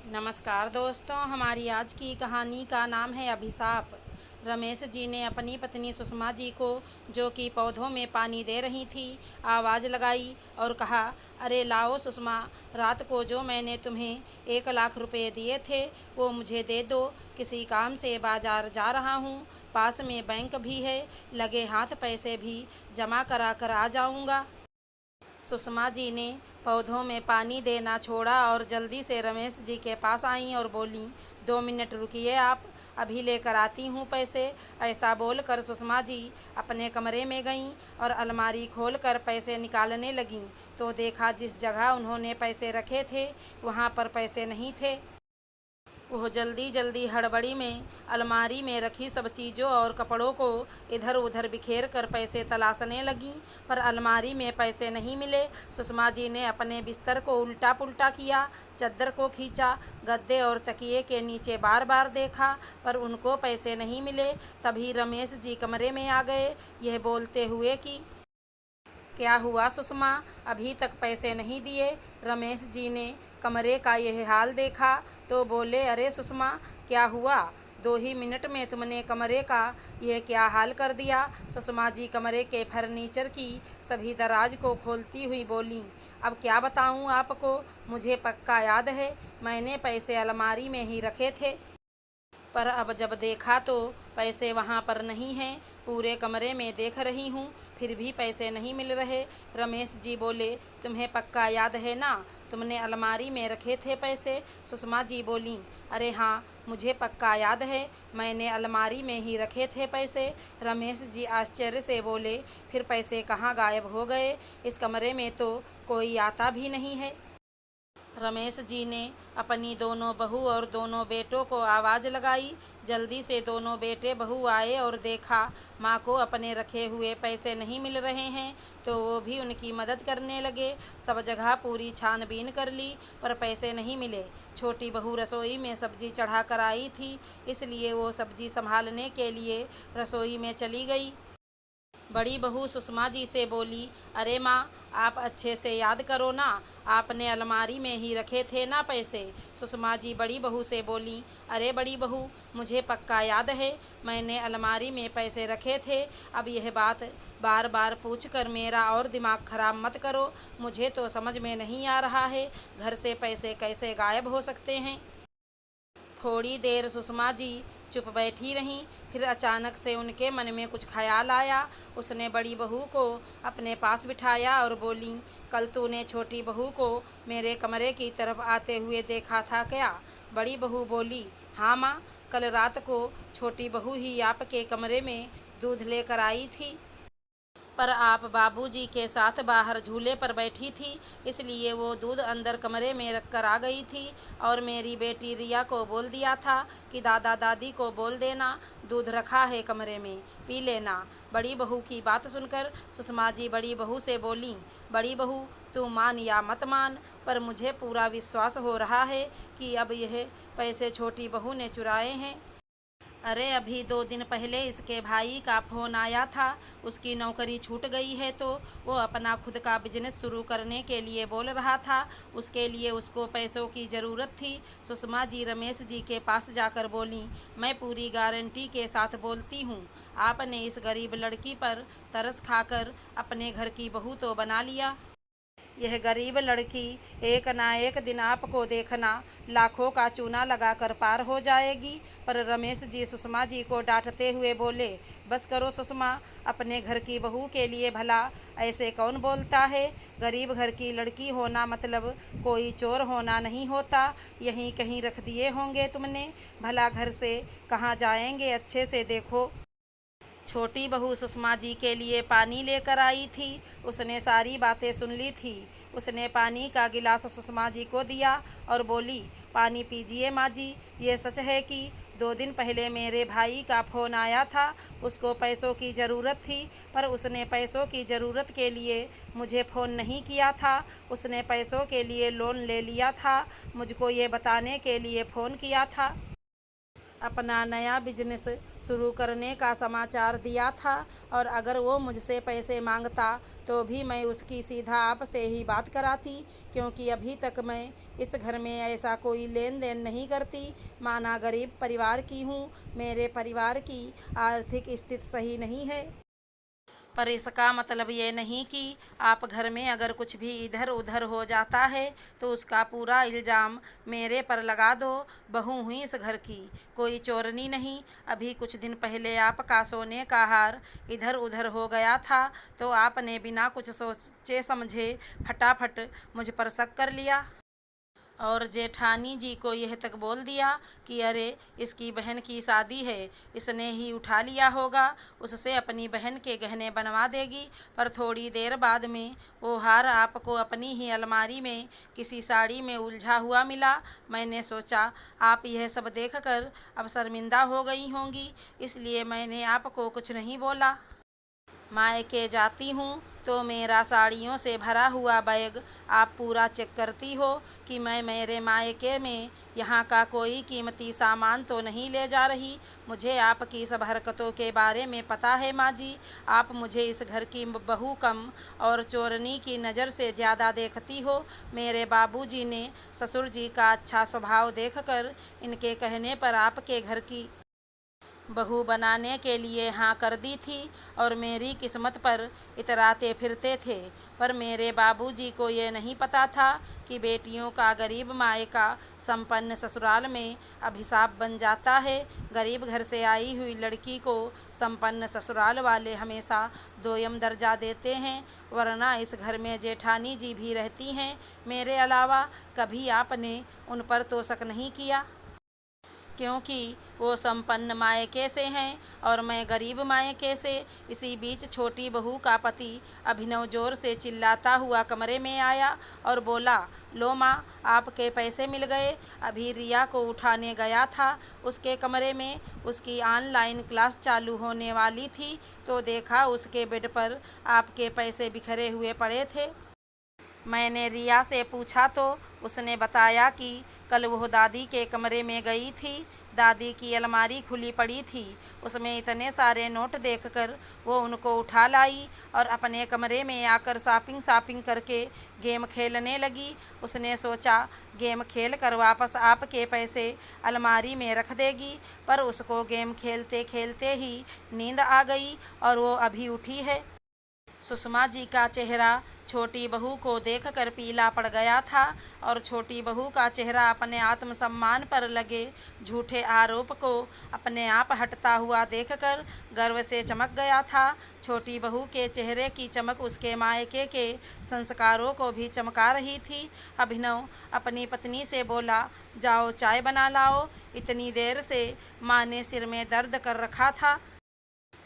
नमस्कार दोस्तों, हमारी आज की कहानी का नाम है अभिशाप। रमेश जी ने अपनी पत्नी सुषमा जी को, जो कि पौधों में पानी दे रही थी, आवाज़ लगाई और कहा, अरे लाओ सुषमा, रात को जो मैंने तुम्हें 1 लाख रुपए दिए थे वो मुझे दे दो। किसी काम से बाजार जा रहा हूँ, पास में बैंक भी है, लगे हाथ पैसे भी जमा करा कर आ जाऊँगा। सुषमा जी ने पौधों में पानी देना छोड़ा और जल्दी से रमेश जी के पास आईं और बोलीं, 2 मिनट रुकिए आप, अभी लेकर आती हूँ पैसे। ऐसा बोलकर सुषमा जी अपने कमरे में गईं और अलमारी खोलकर पैसे निकालने लगीं, तो देखा जिस जगह उन्होंने पैसे रखे थे वहाँ पर पैसे नहीं थे। वह जल्दी जल्दी हड़बड़ी में अलमारी में रखी सब चीज़ों और कपड़ों को इधर उधर बिखेर कर पैसे तलाशने लगीं, पर अलमारी में पैसे नहीं मिले। सुषमा जी ने अपने बिस्तर को उल्टा पुल्टा किया, चद्दर को खींचा, गद्दे और तकिए के नीचे बार बार देखा, पर उनको पैसे नहीं मिले। तभी रमेश जी कमरे में आ गए, यह बोलते हुए कि क्या हुआ सुषमा, अभी तक पैसे नहीं दिए। रमेश जी ने कमरे का यह हाल देखा तो बोले, अरे सुषमा, क्या हुआ, 2 ही मिनट में तुमने कमरे का यह क्या हाल कर दिया। सुषमा जी कमरे के फर्नीचर की सभी दराज को खोलती हुई बोलीं, अब क्या बताऊं आपको, मुझे पक्का याद है मैंने पैसे अलमारी में ही रखे थे, पर अब जब देखा तो पैसे वहाँ पर नहीं हैं। पूरे कमरे में देख रही हूँ, फिर भी पैसे नहीं मिल रहे। रमेश जी बोले, तुम्हें पक्का याद है ना, तुमने अलमारी में रखे थे पैसे। सुषमा जी बोलीं, अरे हाँ, मुझे पक्का याद है, मैंने अलमारी में ही रखे थे पैसे। रमेश जी आश्चर्य से बोले, फिर पैसे कहाँ गायब हो गए, इस कमरे में तो कोई आता भी नहीं है। रमेश जी ने अपनी दोनों बहू और दोनों बेटों को आवाज़ लगाई। जल्दी से दोनों बेटे बहू आए और देखा माँ को अपने रखे हुए पैसे नहीं मिल रहे हैं, तो वो भी उनकी मदद करने लगे। सब जगह पूरी छानबीन कर ली, पर पैसे नहीं मिले। छोटी बहू रसोई में सब्जी चढ़ा कर आई थी, इसलिए वो सब्जी संभालने के लिए रसोई में चली गई। बड़ी बहू सुषमा जी से बोली, अरे माँ, आप अच्छे से याद करो ना, आपने अलमारी में ही रखे थे ना पैसे। सुषमा जी बड़ी बहू से बोली, अरे बड़ी बहू, मुझे पक्का याद है मैंने अलमारी में पैसे रखे थे। अब यह बात बार बार पूछ कर मेरा और दिमाग खराब मत करो, मुझे तो समझ में नहीं आ रहा है घर से पैसे कैसे गायब हो सकते हैं। थोड़ी देर सुषमा जी चुप बैठी रहीं, फिर अचानक से उनके मन में कुछ ख्याल आया। उसने बड़ी बहू को अपने पास बिठाया और बोली, कल तूने छोटी बहू को मेरे कमरे की तरफ आते हुए देखा था क्या। बड़ी बहू बोली, हाँ माँ, कल रात को छोटी बहू ही आपके कमरे में दूध लेकर आई थी, पर आप बाबूजी के साथ बाहर झूले पर बैठी थी, इसलिए वो दूध अंदर कमरे में रख कर आ गई थी और मेरी बेटी रिया को बोल दिया था कि दादा दादी को बोल देना दूध रखा है कमरे में, पी लेना। बड़ी बहू की बात सुनकर सुषमा जी बड़ी बहू से बोलीं, बड़ी बहू, तू मान या मत मान, पर मुझे पूरा विश्वास हो रहा है कि अब यह पैसे छोटी बहू ने चुराए हैं। अरे अभी 2 दिन पहले इसके भाई का फ़ोन आया था, उसकी नौकरी छूट गई है, तो वो अपना खुद का बिजनेस शुरू करने के लिए बोल रहा था, उसके लिए उसको पैसों की ज़रूरत थी। सुषमा जी रमेश जी के पास जाकर बोलीं, मैं पूरी गारंटी के साथ बोलती हूँ, आपने इस गरीब लड़की पर तरस खाकर अपने घर की बहू तो बना लिया। यह गरीब लड़की एक ना एक दिन आपको देखना लाखों का चूना लगाकर पार हो जाएगी। पर रमेश जी सुषमा जी को डांटते हुए बोले, बस करो सुषमा, अपने घर की बहू के लिए भला ऐसे कौन बोलता है। गरीब घर की लड़की होना मतलब कोई चोर होना नहीं होता, यहीं कहीं रख दिए होंगे तुमने, भला घर से कहाँ जाएंगे, अच्छे से देखो। छोटी बहू सुषमा जी के लिए पानी लेकर आई थी, उसने सारी बातें सुन ली थी। उसने पानी का गिलास सुषमा जी को दिया और बोली, पानी पीजिए माँ जी, ये सच है कि 2 दिन पहले मेरे भाई का फ़ोन आया था, उसको पैसों की ज़रूरत थी, पर उसने पैसों की ज़रूरत के लिए मुझे फ़ोन नहीं किया था, उसने पैसों के लिए लोन ले लिया था, मुझको ये बताने के लिए फ़ोन किया था। अपना नया बिजनेस शुरू करने का समाचार दिया था और अगर वो मुझसे पैसे मांगता तो भी मैं उसकी सीधा आपसे ही बात कराती, क्योंकि अभी तक मैं इस घर में ऐसा कोई लेन देन नहीं करती। माना गरीब परिवार की हूँ, मेरे परिवार की आर्थिक स्थिति सही नहीं है, पर इसका मतलब ये नहीं कि आप घर में अगर कुछ भी इधर उधर हो जाता है तो उसका पूरा इल्ज़ाम मेरे पर लगा दो। बहू हुई इस घर की, कोई चोरनी नहीं। अभी कुछ दिन पहले आपका सोने का हार इधर उधर हो गया था तो आपने बिना कुछ सोचे समझे फटाफट मुझ पर शक कर लिया और जेठानी जी को यह तक बोल दिया कि अरे इसकी बहन की शादी है, इसने ही उठा लिया होगा, उससे अपनी बहन के गहने बनवा देगी। पर थोड़ी देर बाद में वो हार आपको अपनी ही अलमारी में किसी साड़ी में उलझा हुआ मिला। मैंने सोचा आप यह सब देखकर अब शर्मिंदा हो गई होंगी, इसलिए मैंने आपको कुछ नहीं बोला। मायके जाती हूँ तो मेरा साड़ियों से भरा हुआ बैग आप पूरा चेक करती हो कि मैं मेरे मायके में यहाँ का कोई कीमती सामान तो नहीं ले जा रही। मुझे आपकी सब हरकतों के बारे में पता है माँ जी। आप मुझे इस घर की बहू कम और चोरनी की नज़र से ज़्यादा देखती हो। मेरे बाबूजी ने ससुर जी का अच्छा स्वभाव देखकर इनके कहने पर आपके घर की बहू बनाने के लिए हाँ कर दी थी और मेरी किस्मत पर इतराते फिरते थे। पर मेरे बाबूजी को ये नहीं पता था कि बेटियों का गरीब मायका संपन्न ससुराल में अभिशाप बन जाता है। गरीब घर से आई हुई लड़की को संपन्न ससुराल वाले हमेशा दोयम दर्जा देते हैं, वरना इस घर में जेठानी जी भी रहती हैं मेरे अलावा। कभी आपने उन पर तो शक नहीं किया, क्योंकि वो संपन्न मायके से हैं और मैं गरीब मायके से। इसी बीच छोटी बहू का पति अभिनव जोर से चिल्लाता हुआ कमरे में आया और बोला, लो माँ, आपके पैसे मिल गए। अभी रिया को उठाने गया था उसके कमरे में, उसकी ऑनलाइन क्लास चालू होने वाली थी तो देखा उसके बेड पर आपके पैसे बिखरे हुए पड़े थे। मैंने रिया से पूछा तो उसने बताया कि कल वह दादी के कमरे में गई थी। दादी की अलमारी खुली पड़ी थी, उसमें इतने सारे नोट देखकर वो उनको उठा लाई और अपने कमरे में आकर शॉपिंग करके गेम खेलने लगी। उसने सोचा गेम खेल कर वापस आपके पैसे अलमारी में रख देगी, पर उसको गेम खेलते खेलते ही नींद आ गई और वो अभी उठी है। सुषमा जी का चेहरा छोटी बहू को देखकर पीला पड़ गया था और छोटी बहू का चेहरा अपने आत्मसम्मान पर लगे झूठे आरोप को अपने आप हटता हुआ देखकर गर्व से चमक गया था। छोटी बहू के चेहरे की चमक उसके मायके के संस्कारों को भी चमका रही थी। अभिनव अपनी पत्नी से बोला, जाओ चाय बना लाओ, इतनी देर से माँ ने सिर में दर्द कर रखा था।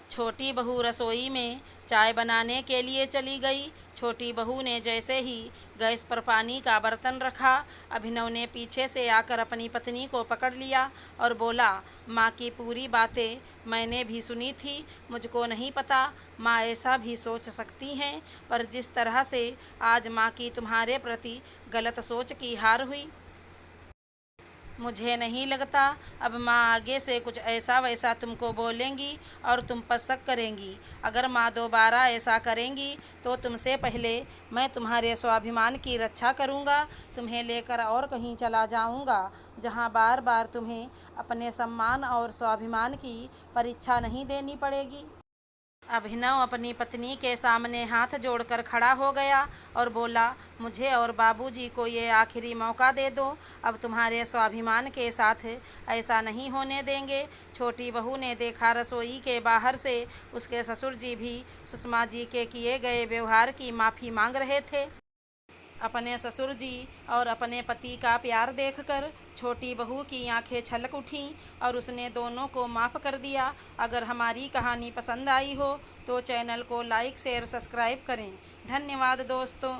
छोटी बहू रसोई में चाय बनाने के लिए चली गई। छोटी बहू ने जैसे ही गैस पर पानी का बर्तन रखा, अभिनव ने पीछे से आकर अपनी पत्नी को पकड़ लिया और बोला, माँ की पूरी बातें मैंने भी सुनी थी। मुझको नहीं पता माँ ऐसा भी सोच सकती हैं, पर जिस तरह से आज माँ की तुम्हारे प्रति गलत सोच की हार हुई, मुझे नहीं लगता अब माँ आगे से कुछ ऐसा वैसा तुमको बोलेंगी और तुम पर शक करेंगी। अगर माँ दोबारा ऐसा करेंगी तो तुमसे पहले मैं तुम्हारे स्वाभिमान की रक्षा करूँगा, तुम्हें लेकर और कहीं चला जाऊँगा जहाँ बार बार तुम्हें अपने सम्मान और स्वाभिमान की परीक्षा नहीं देनी पड़ेगी। अभिनव अपनी पत्नी के सामने हाथ जोड़कर खड़ा हो गया और बोला, मुझे और बाबूजी को ये आखिरी मौका दे दो, अब तुम्हारे स्वाभिमान के साथ ऐसा नहीं होने देंगे। छोटी बहू ने देखा रसोई के बाहर से उसके ससुर जी भी सुषमा जी के किए गए व्यवहार की माफ़ी मांग रहे थे। अपने ससुर जी और अपने पति का प्यार देखकर छोटी बहू की आंखें छलक उठीं और उसने दोनों को माफ़ कर दिया। अगर हमारी कहानी पसंद आई हो तो चैनल को लाइक शेयर सब्सक्राइब करें। धन्यवाद दोस्तों।